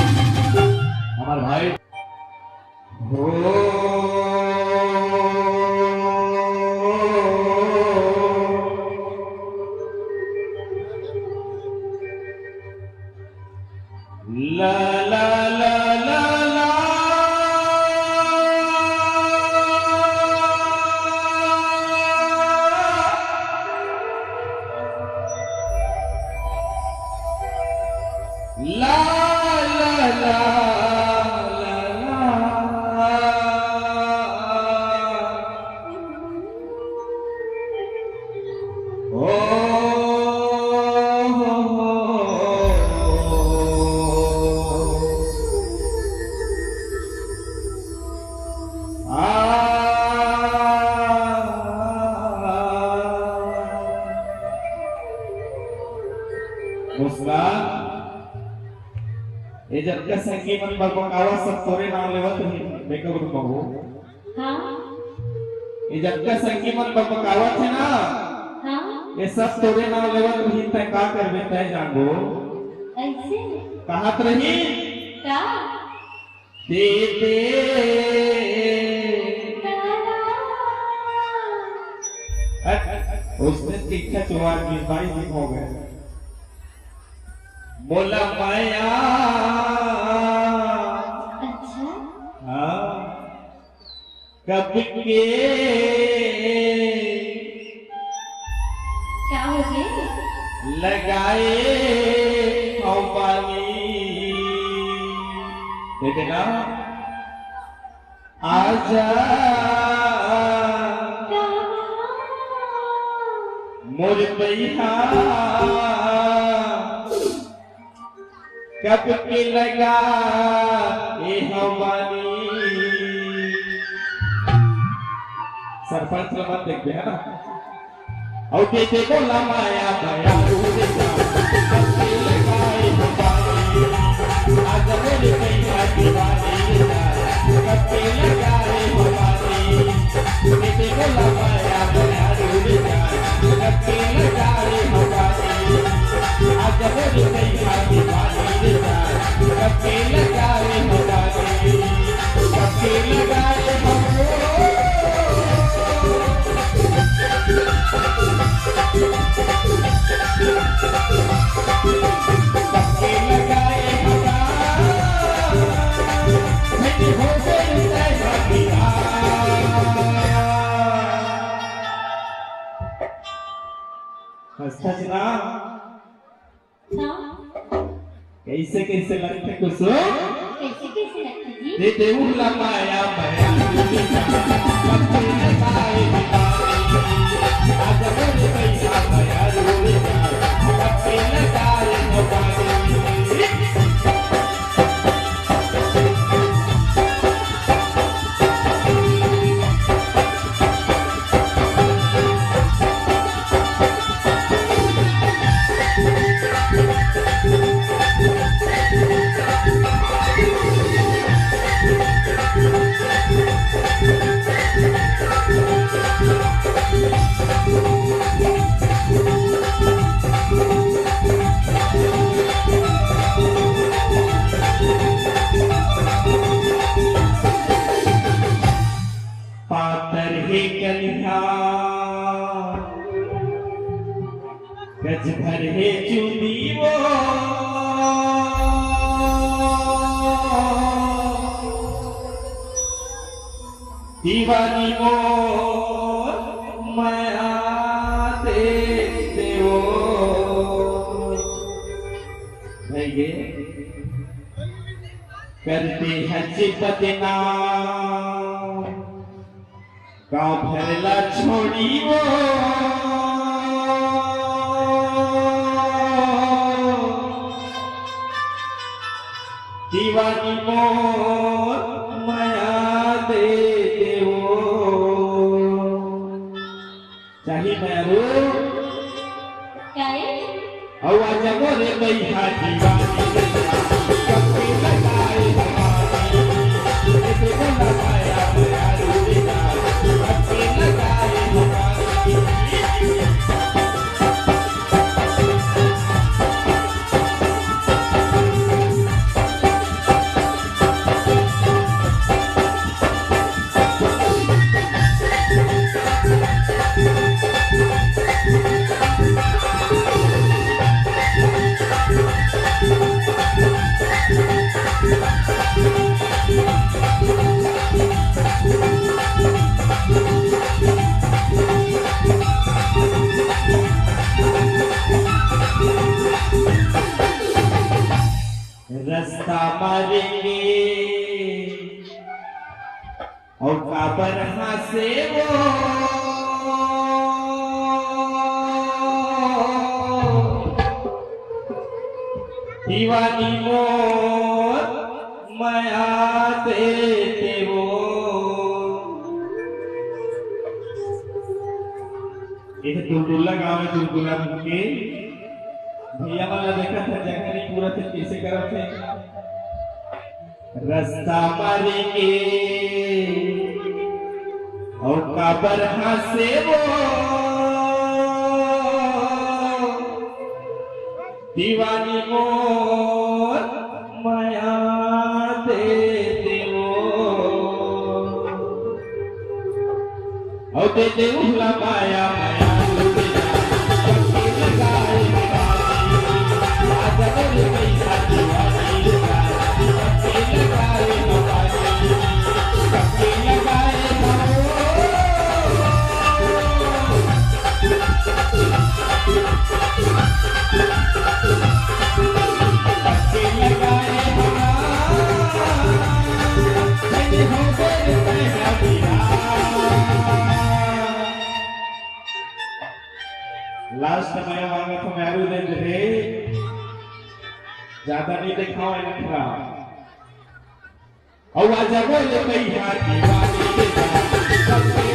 हमारे भाई हो ला ला ला ला ला ला ला ला मुस्कान ये जब का संगीत मन बकवास सब तोरे नाम लेवत ही बेकब तो कहू हां ये जब का संगीत मन बकवास है ना हां ये सब तोरे नाम लेवत ही तय का करबे तय जानो ऐसे कहत रही का दे दे उसने तीखा चुवार की 22 दिन हो गए बोला माया अच्छा हाँ कब के क्या हो गए लगाए पानी देते ना आजा मोर पैहा कब के लगा ये हमारी सरपंच मत देख है ना और देते बोला माया माया दूर जा कब के लगा ये हमारी आज मेरे पैसा दीवानी कब के लगा ये हमारी देते बोला माया माया दूर जा कब के लगा ये हमारी आज मेरे पैसा दीवानी कब लगाए हमारे कब लगाए हमको कब लगाए हमारा मैंने हो गई हंसता जना कैसे कैसे लगते कुछ कैसे कैसे लगता जी दे दे उला माया माया कब के लगाए हमारे आज मेरे पैसा माया रोले कब के लगाए हमारे पातर है कन्हा गज भर है चुनी वो दीवानी वो माया दे वो ये करते हज बदनाम गाँव भरला छोड़ी वो दीवानी मोर माया दे देवो चाहिए मैरू क्या है आवाज मोरे बैठा दीवानी कब के लगाए हमारी ऐसे बोला माया माया रोलेगा कब के लगाए रास्ता मारेंगे और काबर हंसे वो दीवानी मोर माया देते वो। ये दुलदुला गाँव में दुलदुला के भैया वाला देखा था जगह नहीं पूरा थे कैसे करा थे रास्ता मारेंगे और काबर हंसे वो दीवानी मोर माया देते वो और देते उहला माया माया लास्ट मैं मांगा तो मैं दे दे ज्यादा नहीं देखा इनका और आज बोले कई हाथी वाली